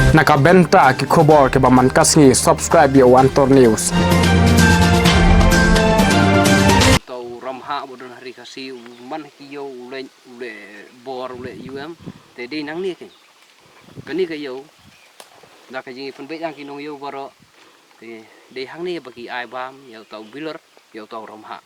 Nakabenta ki khobor ke baman kasni subscribe yo Antor News. Tau ramha bodon hari kasi man kiyo ule bor ule UM te de nang ni ke kani ke yo da ka jingi penbe yang kinong yo baro te de hang ni bagi ai bam yo tau biler yo tau ramha.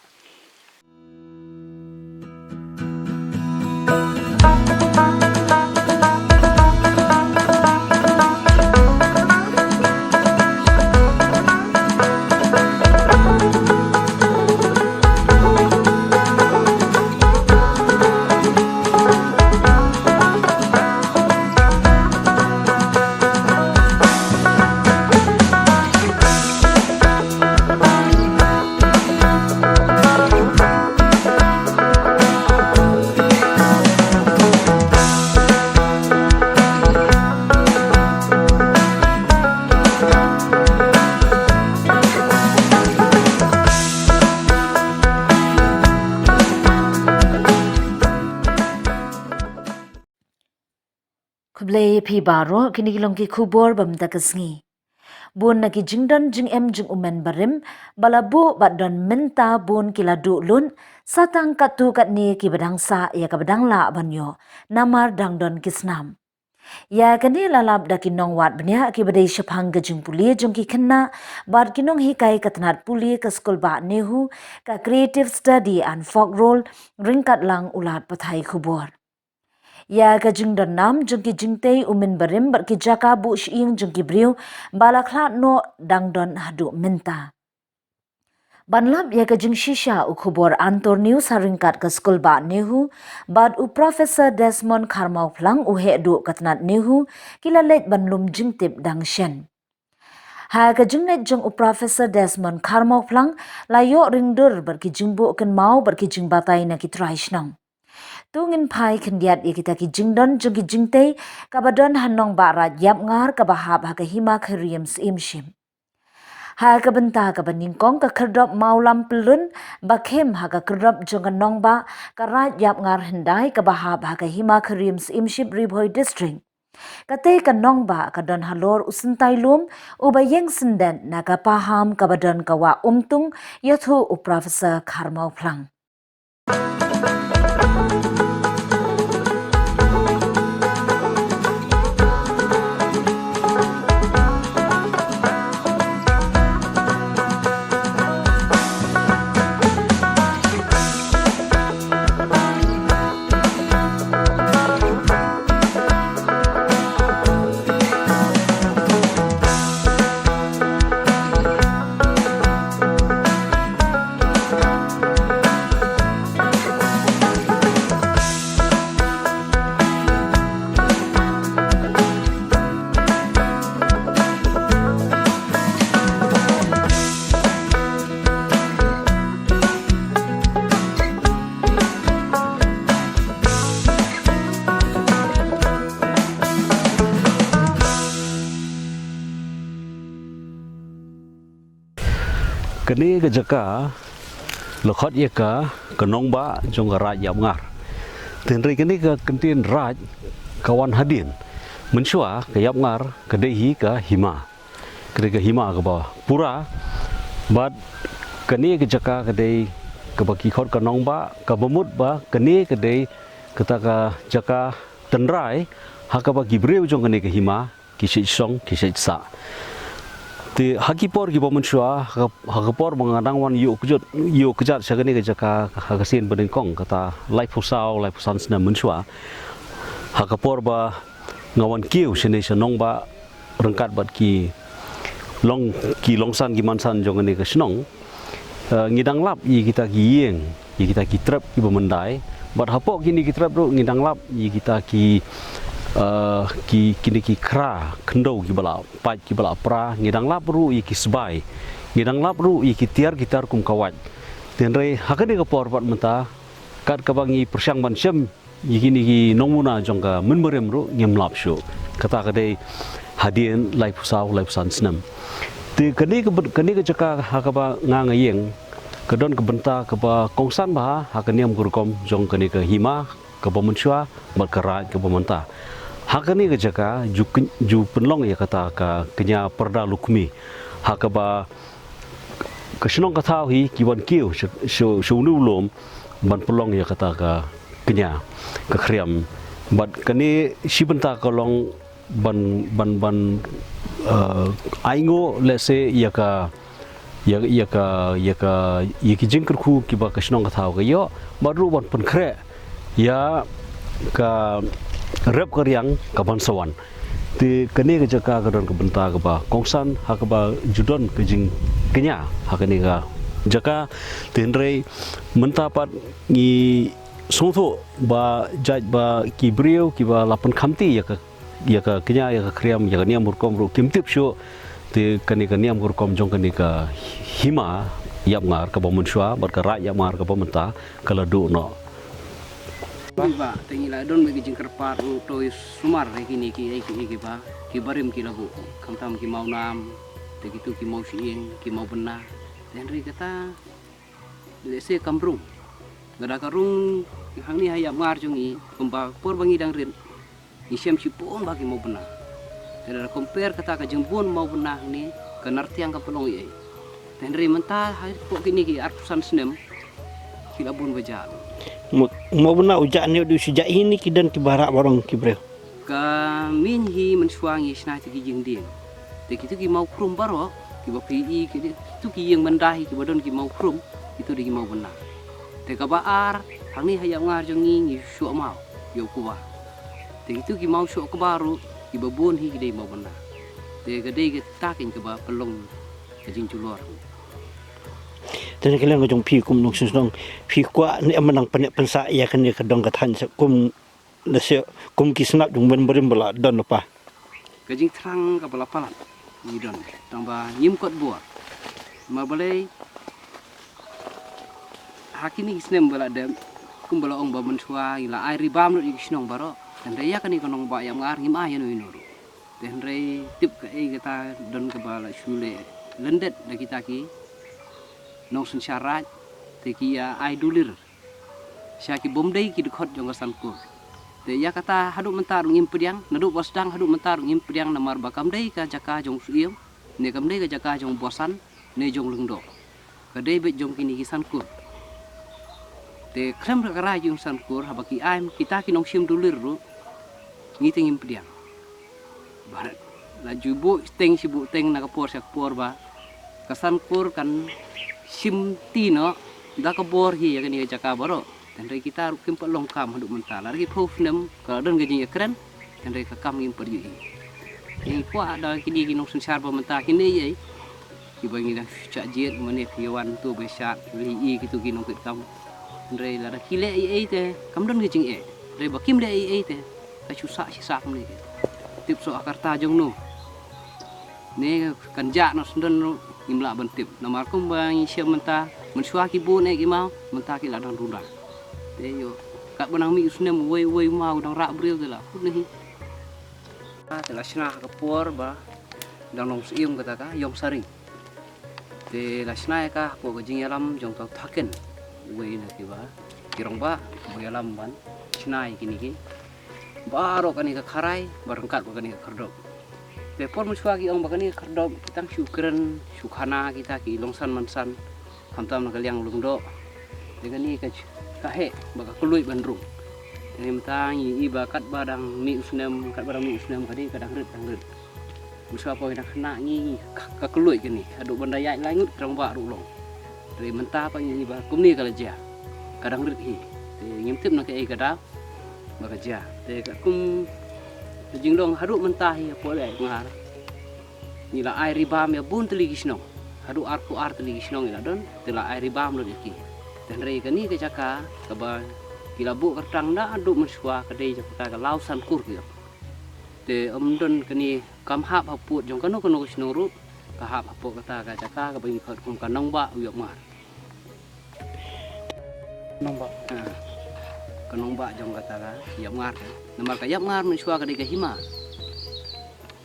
Kublai pi baro kini kilong ki kubor bam takasngi. Bun na ki jingdan jing jing umen barim balabu badon menta bun kila lun satang katu kat ni ki badang sa ya ka badang la banyo namar dangdon kisnam. Ya kani lalap da kinong wat banya ki badai syapang gajung puli jong ki kena bad kinong hikai katnat puli ke skul ba nehu ka creative study and folk role ringkat lang ulat pathai kubor. Ya kajing dan nam jengki jingtei umin barim berki jaka bu shiing jengki briu balakla no dangdon hadu minta. Banlap ya kajing shisha ukubor Antor News haringkat ke skul ba nehu bad u Profesor Desmond Karmau Plang uhe du katnat nehu kila let banlum jingtip dang shen. Ha kajing net jeng u Profesor Desmond Karmau Plang layo ringdur berki jingbu ken mau berki jing batai na ki traishnang. Tungin pai kendiat ya kita ki jingdon jengki jingtei kabadon hanong barat yap ngar kabahab ha hima keriem imshim. Ha kabenta kabaningkong ka kerdop maulam pelun bakem ha kerdop jongan nong ba karat yap ngar hendai kabahab ha hima keriem imship Riboy district. Katei ka nong ba kadon halor usentai lum ubayeng senden na kapaham kabadon kawa umtung yathu u Profesor Karmau Plang. Kini ke jaka lokot ye ka kenong ba jong raj yap ngar tenri kini ke kentin raj kawan hadin mensua ke yap ngar ke dehi ke hima ke hima ke bawah pura bad kini ke jaka ke dei ke baki khot kenong ba ke bemut ba kini ke dei kata ke jaka tenrai ha ke baki breu jong kini ke hima kisik song kisik sa ti hakipor ki bomensua hakipor mengadang wan yu kejat sagani ke jaka hakasin benengkong kata life pusan sena mensua hakipor ba ngawan kiu sene senong ba rengkat bat ki longsan ki mansan jongani ke senong ngidang lap yi kita ki yeng yi kita ki trap ki bomendai bat hapok kini ki trap ro ngidang lap yi kita ki kini ki kra kendo ki bala pat ki bala pra ngidang lap ru ki sebai ngidang lap ru ki tiar gitar kum kawat tenre hakani ka por pat menta kat ka bangi persyang ban syam yikini ki nongmuna jongka menmerem ru ngem lap shu kata kadai hadien lai pusan senam ti kani ke jaka hakaba ngangayeng kedon kebenta keba kongsan bah hakaniam gurukom jong kani ke hima ke pemensua berkerat ke pementa Hakani ke jaka ju penlong ya kata ka kenya perda lukmi hakaba kesenong kata hi kiwan kiu show nu lom ban pelong ya kata ka kenya ke kriam bat kani sibenta kolong ban aingo let's say ya ki jingker ku kiba kesenong kata ka yo baru ban penkre ya ka rep karyang kaban sawan ti kani ke jaka kadon ke benta ke ba kongsan hakaba judon ke jing kenya hakani ka jaka tenrei mentapat ni sungtho ba jaj ba kibriu ki ba lapan khamti ya ka kenya ya ka kriam ya niam murkom ru kimtip sho ti kani ka niam murkom jong kani ka hima yap ngar ka ba munswa bar ka ra yap ngar ka ba menta kala du no ba tengi la don bagi jingkar par to sumar kini ki ba ki barim ki labu kamtam ki mau nam te gitu ki mau siing ki mau bena dan ri kata lese kambrung gada karung hang ni hayap ngar jungi pemba por bangi dang rin ni siam sipon bagi mau bena dan compare kata ka jembon mau bena ni kenartiang ka pelong ye dan ri menta hai pok kini ki artusan senem ki labun bajal mau benar ujak ni di sejak ini kidan kibarak barang kibreu kamin hi mensuangi sna ti jing din te kitu ki mau krum baro ki ba pi ki tu ki yang mendahi ki badon ki mau krum itu di mau benar te ka baar hang ni hayang ngar jongi ngi su mau yo ku ba te kitu ki mau su ku baru ki babon hi ki mau benar te ga dei ki takin ke ba pelong ke jing culor dan kalian ngajong pi kum nong susnong pi kwa ni amanang panek pensa ya kan ni kadong kathan kum lese kum kisnap jung ben berim bala don apa kajing terang ka bala palat ni don tamba nyim kot buat ma balai hakini kisnem bala dem kum bala ong ba mensua ila ai ribam no kisnong baro dan raya kan ni konong ba yang ngar ngim ayan no inuru dan rei tip ka e kata don ka bala shule lendet da kita ki nong sun syarat te ki ya ai dulir syaki bomdai ki dekhot jong sankur te ya kata haduk mentar ngim pediang naduk bosdang haduk mentar ngim pediang namar bakam dai ka jaka jong suiem ne kam dai ka jaka jong bosan ne jong lengdo ka dai bet jong kini ki sankur te krem kara jong sankur habaki aim kita ki nong sim dulir ru ngi ngim pediang barat la jubo teng sibu teng na kapor sak por ba kasankur kan sim tino da ka bor hi ya kan ya jaka baro dan rei kita rukim pa longkam haduk mental lagi profnem ka don gajing ekran dan rei ka kam ngim perju ni kwa da kini ki nong sensar ba menta kini ye ki bangi da cak jet mane piwan tu besat li i kitu ki nong kam rei la da kile ai te kam don gajing e rei bakim de ai te ka susah sisak ni tip so akarta jong nu ne kanja no sendon imla bentip namar kum bang siam menta mensua ki bu ne ki mau menta ki ladang runda te yo kat benang mi usne woi mau dang rak bril de la ni ta la sna ka por ba dang long sim kata ka yom saring te la sna ka po gajing yalam jong ta thaken woi na ki ba kirong ba bo yalam ban snai kini ki baro kani ka kharai barangkat ba kani ka khardok te por muswa ki ong bakani khardom kitang syukran sukhana kita ki longsan mansan hamtam na kaliang lungdo dengan ni ka he baka kului bandrung ini mentang i bakat badang mi usnem kat badang mi usnem kadi kadang rit muswa po ina kena ngi ka kului kini adu bandaya langut trong ba ru long dari mentah pa ni ba kum ni kala ja kadang rit hi te ngimtip na ke kada baka ja te ka kum jing dong haduk mentah ya boleh ngar nila air ribam ya bun teli kisnong haduk arku ar teli kisnong ila don tela air ribam lo iki dan rei kani ke jaka kaba kila bu kertang na aduk mensua kadai jaka ka lausan kur ki te don kani kam hap haput jong kanu kisnong ru ka hap haput kata ka jaka ka bagi kum kanong ba uyok mar nong ba kanong ba jong kata ka yap ngar namar ka yap ngar mensua ka ka hima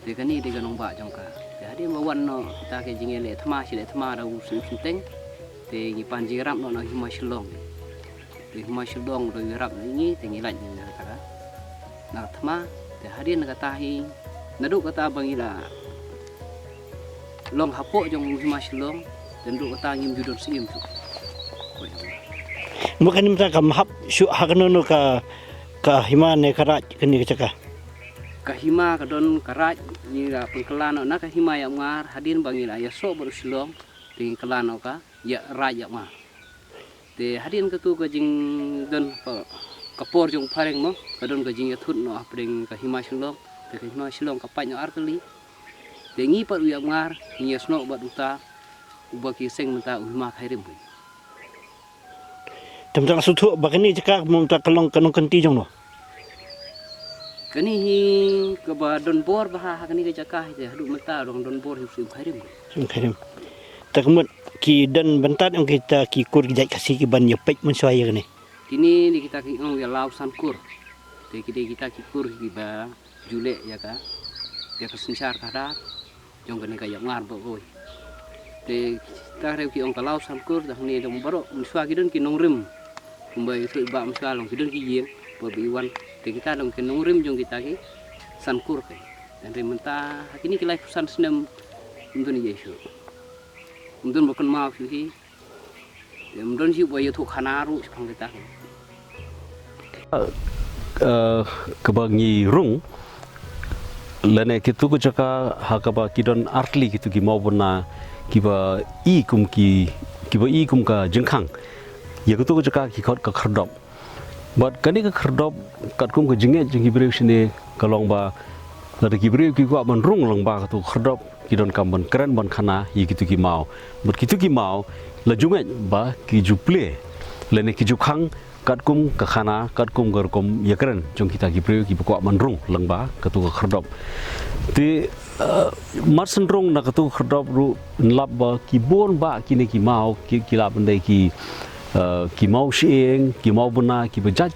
te kani de kanong ba jong ka jadi mawan no kita ke jingele thama sile thama da usim sinteng te ngi panji rap no hima shilong te hima shilong do rap ni te ngi laj ni kata ka na thama te hadian kata hi naduk kata bangila long hapok jong himas long dan duk kata ngim judon sim tu Bukan ni mereka mahap syuk hakanono ka himane karaj kini kecaka. kahima kadon karaj ni la pengkelan na kahima ya ngar hadin bangila ya so berusilong ting kelan ka ya raja ma te hadin ketu ka jing don kapor jong pareng mo kadon ka jing ya thut no apring kahima silong te kahima silong kapanya arkeli te ngi pa ya ngar ni sno bat uta ubaki seng menta ulma khairim Tentang sutu bakini cakap mau tak kelong kanong kenti jong no. kani hi ke ba don bor bah kani ke jakah te hadu menta dong don bor hiu khairim Sungkirim. Tak kemudian ki dan bentar yang kita kikur kijak kasih ki ban nyepek mensuaya kini. kini ni kita ki ngong ya lau sankur te kita kikur ki ba jule ya ka ya kesensyar kada jong kani ka ya ngar bo oi te ta reu ki ong ka lau sankur dah ni dong baro mswa ki don ki nong rim kumbai su ba mswa long ki don ki yeng bo bi wan te kita dong ki nong rim jong kita ki sankur ke dan rim menta kini ki lai pusan senem untuk ni yesu untuk bukan maaf sih untuk sih buaya tu khanaru sepang kita kebangi rung lene kitu ko jaka hakaba kidon artli kitu ki mau bena kiba i kum ka jengkhang ya kitu ko jaka ki khot ka khardop but kani ka khardop kat kum ka jenge jengi breu sine kalong ba la ki breu ki ko ban rung long ba tu khardop kidon kam ban keren ban khana yi kitu ki mau but kitu ki mau la junge ba ki juple lene ki jukhang kat kum ka khana kat kum gar kum ya keren jong kita ki breu ki ko ban rung lang ba katu ka khardop ti mat senrong na katu khardop ru nlap ba ki bon ba kini ki mau ki lap ndai ki mau sieng ki mau buna ki bejaj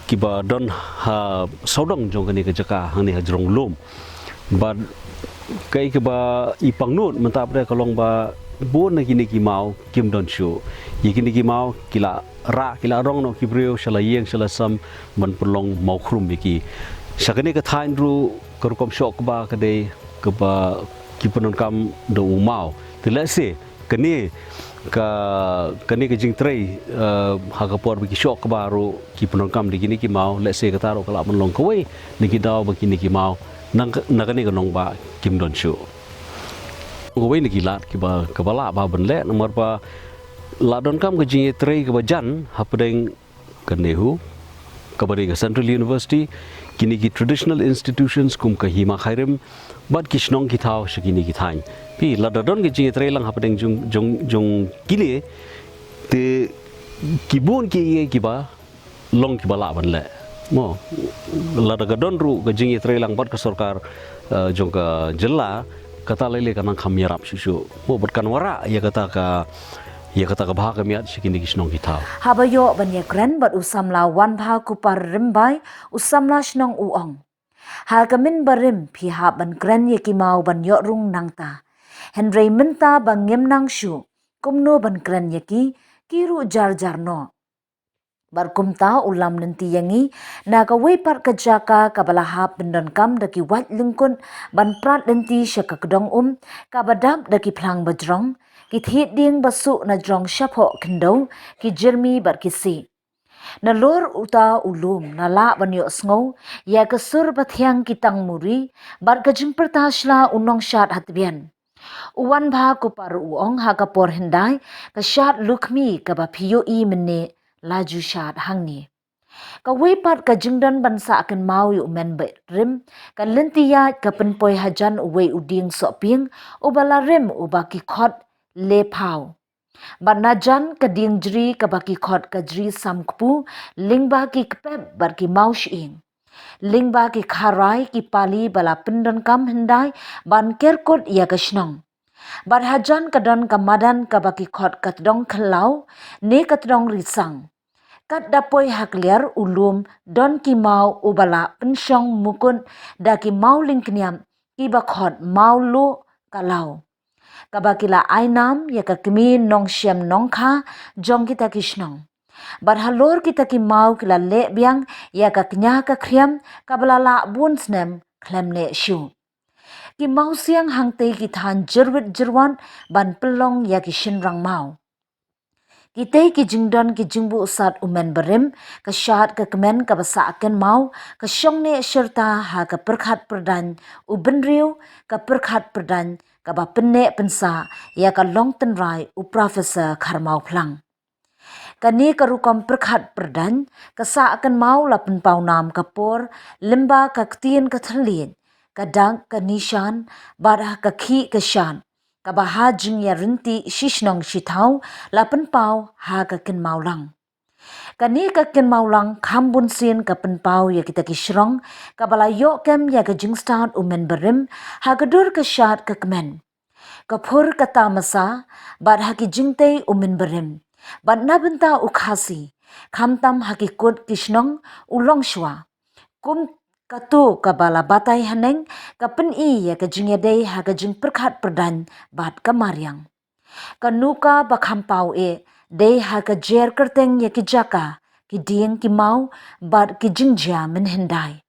ki ba don ha sodong jong kani ka jaka hang ni hajrong lom ba kai ke ba ipang nut mentap de kalong ba bon na kini ki mau kim don shu yi kini ki mau kila rong no ki breu shala yeng shala sam man perlong mau khrum ki sakani ka thain ru korkom shok ba ka de ke ba ki penon kam do mau te let's say kani ka jing trei ha ka por bi shok ba ru ki penon kam di kini ki mau let's say ka taro kala man long koi ni ki daw ba kini ki mau nang kani ka nong ba kim don shu koi ni ki lat ki ba ka bala ba ben le nomor ba la don kam ka jing trei ka ba jan ha pedeng ka nehu ka bari ka Central University kini ki traditional institutions kum ka hima khairim bat ki shnong ki thau shikini ki thain pi la don ki jing trei lang ha pedeng jung kile te ki bon ki ba long ki bala ban le mo la da don ru ga jing trei lang bat ka sarkar jong ka jella kata lele kanang khamyarap shu mo bat kan wara ya kata ka bha ka miat shikini ki shnong ki thau Habayo banya kren bat usamla wan bha kupar rimbai usamla shnong uong. Hal kamin barim pi ha ban kren ye ki mau ban yo rung nangta. Henry minta bang ngem nang shu kumno ban kren ye ki kiru jar no. Bar kumta ulam nanti yangi na ka wei par ka jaka ka balahap bendon kam daki wat lungkun ban prat nanti syaka kedong ka badap daki plang bajrong ki thit ding basu na jrong shapo kendo ki jermi bar kisi na lor uta ulum na la banyo sngo ya kasur bathyang kitang muri bar ka jimpertasla unong shat hatbian uwan bha ko par uong ha ka por hendai ka shat lukmi ka ba phiyo I mene laju shat hangni ka wepat ka jingdan bansa akan mau yu men be rim ka lentiya ka penpoi hajan uwe uding so ping ubala rim ubaki khot le phau banajan ka dingjri ka baki khot ka jri samkpu lingba ki kpep bar ki maush ing lingba ki kharai ki pali bala pindan kam hendai ban kerkot ya ka shnong bar hajan ka don ka madan ka baki khot ka dong khalau ne ka dong risang kat dapoi hakliar ulum don ki mau ubala pensyong mukun da ki mau lingkniam ki bakhot mau lu kalau kabakila ainam ya ka kemi nong syam nong kha jong kita kishnong Barhalor kita ki mau kila le biang ya ka knya ka kriam ka balala bun snem klem le shu. Ki mau siang hang te ki than jerwit jerwan ban pelong ya ki shinrang mau. Kita ki jingdon ki jingbu usat umen berim ka syat ka kemen ka basa aken mau ka syongne serta ha ka perkhat perdan ubenriu ka perkhat perdan ka ba penne pensa ya ka long tenrai u professor kharmau plang. Kani karukam perkhat perdan kasa akan mau lapen paunam kapor limba ka ktien ka thlin ka dang ka nishan barah ka khi ka shan ka baha jing ya rinti shishnong shithau lapen pau ha ka kin maulang. Kani ka kin maulang khambun sin ka pen pau ya kita kishrong ka balayo kem ya ka jingstan umen berim ha ka dur ka shat ka kemen. Kapur ka tamasa barah ki jingte umen berim. Ban na benta ukhasi khamtam hakikut kishnong ulong shwa kum katu kabala batai haneng kapen I ya ka jingedei ha ka jing perkhat perdan bat kamaryang kanuka bakhampau dei ha ka jer kerteng ya ki jaka ki dieng ki mau bat ki jingja men hendai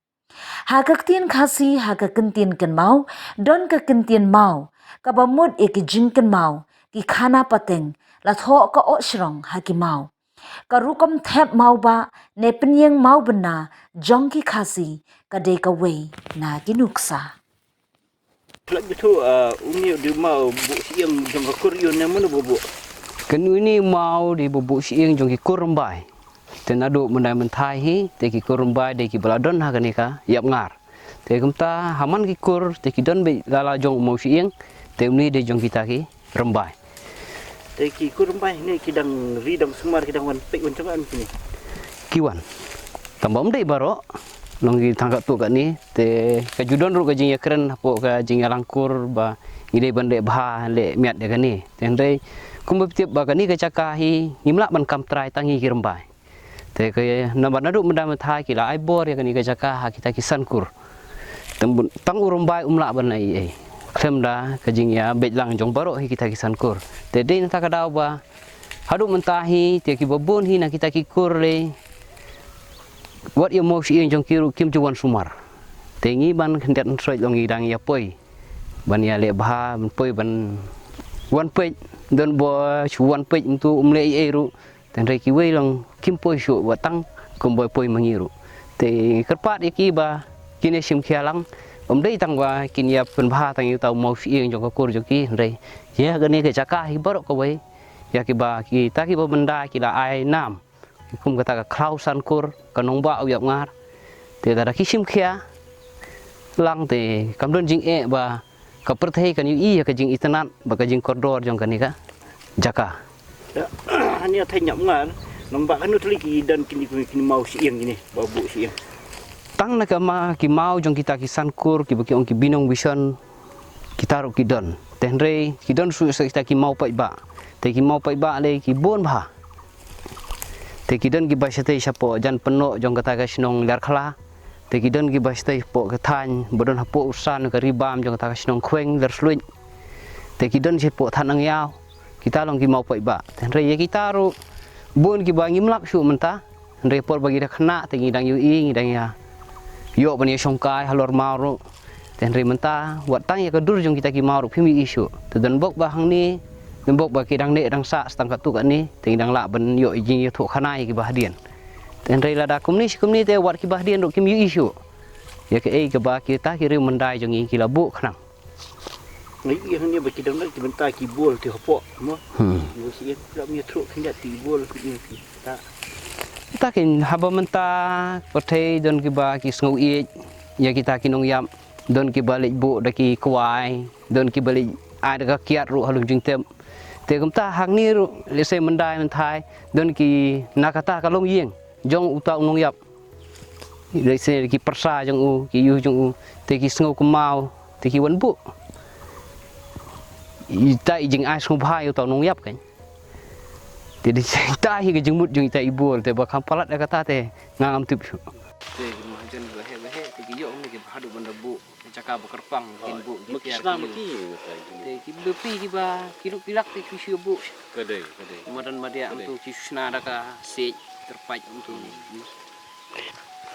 ha ka tin khasi ha ka kentin ken mau don ka kentin mau ka bamut ki jing ken mau ki khana pateng la tho ka o shrong ha ki mau ka rukom thep mau ba ne penyeng mau bena jong ki khasi ka de ka wei na ki nuksa Lak gitu umi di mau bu siang jong kur yun yang mana bu. Kenu ini mau di bubuk siang jong ki kurumbai. Tenadu mendai mentai hi te ki kurumbai de ki baladon ha kanika yap ngar. Te kumta haman ki kur te ki don be lala jong mau siang te uni de jong kita ki rembai. Te ki kurumbai ni kidang ridang semar kidang wan pek wan caban kini. Kiwan. Tambam dei baro longi tangkap tu kat ni te kajudon ru kajing ya keren apo kajing ya langkur ba ide bande bah le miat de kani tendai kumbe tiap ba kani ka cakahi ngimlak ban kam trai tangi kirembai te ke nambat nadu mendam thai kila ai bor ya kani ka cakah kita kisan kur tembun tang urumbai umlak ban ai klem da kajing ya betlang jong baro hi kita kisan kur te de nta kadau ba hadu mentahi te ki babun hi na kita kikur le what you mau siang jong kiru kim juan sumar tengi ban hendak ntroi longi dang ya poi ban ya le bah ban poi ban wan pei don bo chuan pei tu umle ru ten rei ki wei long kim poi shu wa tang kom boy poi mangiru te kerpat iki ba kini sim khialang dei tang wa kin ya pen bah tang yu tau mau siang jong kur jong ki rei ya gani ke cakah hi borok ko wei ya ki ba ki ta ki ba benda ki la ai nam kum kata ka kraus sankur kanong ba uyap ngar te da kisim khia lang te kamdon jing ba ka perthei kan yu I ka jing itanan ba ka jing kordor jong kanika jaka Ya hanya thai nyam ngar nampak kan tuli ki dan kini mau siang gini babu siang. tang na ka ma ki mau jong kita ki sankur ki baki ong ki binong vision kita ro ki don tenrei ki don su kita ki mau pai ba te ki mau pai ba le ki bon ba te ki don ki ba sate sapo jan peno jong kata ka sinong lar khala te ki don ki ba sate po ka than bodon hapo usan ka ribam jong kata ka sinong khweng lar sluin te ki don sipo than ang yao kita long ki mau pai ba tenrei ya kita ro bon ki ba ngimlak su menta tenrei por bagi dak khna te ngidang yu I ngidang ya yo bani songkai halor maru tenrei menta wat tang ya ka dur jong kita ki maru phimi isu te dan bok ba hang ni dan bok ba ki dang ne dang sa stang ka tu kan ni te dang la ban yo jing thu khana ki ba dian tenrei la da kumni te wat ki ba dian ro kim yu isu ya ke ke ba ki ta ki ri mendai jong ki la bu khnang Ngai yang ni bagi dang nak bentar ki bol ti hopok mo. Yo siang la mi tru khinda ti bol ki ta. Takin haba menta perthei don ki ba ki sngu I ya kita ki nong yam don ki balik bu daki kwai don ki balik ai da kiat ru halung jing tem te kumta hang ni ru le se mendai men thai don ki nakata ka long yeng jong uta nong yap le se ki persa jong u ki yu jong u te ki sngu ku mau te ki wan bu ta jing ai sngu bhai uta nong yap kan jadi ta hi ke jengmut jeng ta ibul te ba kampalat kata te ngam tip Te kan behe ki yo ni ki hadu benda bu cakap berkerpang kin bu Maki biar senang ki maki. te ki bepi ki ba kiluk pilak te ki sio bu Kadai. madan madia untuk ki sna daka se terpac untuk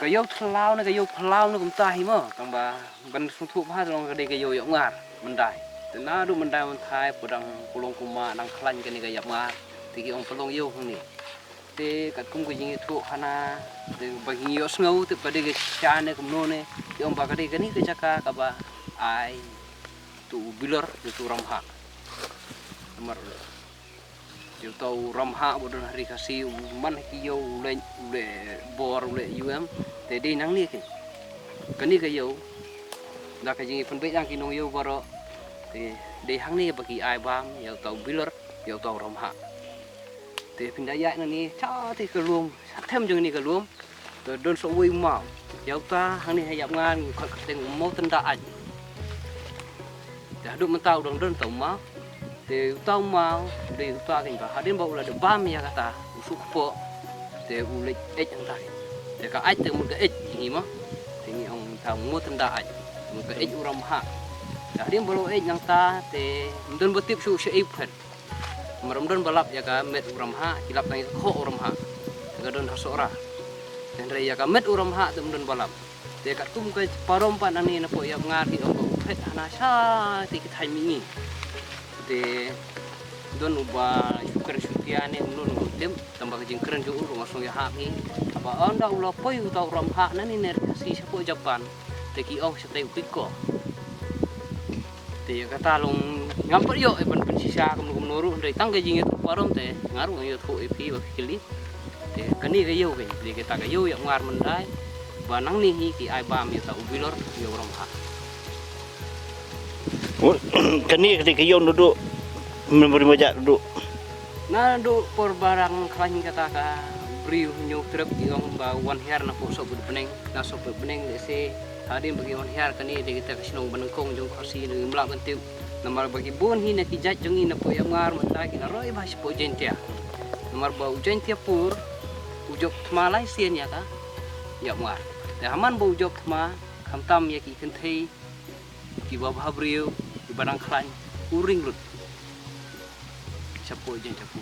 kayo thlau na kayo phlau na kum tai mo kang ba ban sung thu ba long ka de kayo yo ngar mendai te na du mendai mon thai podang kulong kuma nang khlan ka ni ka yap ngar ti ki ong pelong yo hang ni te kat kum ko jingi thu hana te bagi yo snau te pade ke chane kum no ne ti ong ba ka de ka ni ka chaka ka ba ai tu bilor tu ramha nomor yo tau ramha bodon hari kasi man ki yo ule bor ule te de nang ni ke kani ka yo da ka jingi pen be yang ki no yo baro te de hang ni bagi ai bam yo tau bilor yo tau ramha te pindaya na ni cha te ka luom thêm jeng ni ka luom te don so wi mau yo ta hang ni hayap ngan khat teng mo ten da ai dah duk mentau dong don tau mau te tau mau de ta kan ba hadin bau la de bam ya kata usuk po te ulit ang ta te ka ai te mu ka ni mo te ni ong tau mo ten da ai mu ka uram ha hadin bolo nang ta te don botip su se ipet maram don balap ya ka met uram ha kilap nang kho uram ha te ka don hasora dan re ya ka met uram ha te don balap te ka tum ka parom pa nang ni na po ya ngar di ong pet hana sa te ki thai mi te don uba syukur syutiane nun dem tambah jeng keren jo uru ngasong ya hak ni apa anda ulah poi utau ram hak nani ner si sapo Japan te ki oh sate ukiko te kata long ngampar yo ban pensisa kum nuru ndai tang ke jing itu parom te ngaru yo thu epi ba kili te kani ke yo ke de kita ke yo ya ngar mendai banang ni ki ai bam ya tau bilor yo ram hak Kani ketika yo duduk memberi majak duduk. Na do por barang klan kata ka briu nyu trep iong ba wan her na po so bud peneng na so bud peneng le se hadin bagi wan her kani de kita kasinong banengkong jong khasi ni mla bentiu nomor bagi bon hi na ki jat jong ina po yang ngar mata ki na roi ba po jentia nomor ba ujentia pur ujok malai sien ya ka ya ngar da haman ba ujok ma khamtam ya ki kenthei ki ba briu ki barang klan uring lut chapo jen chapo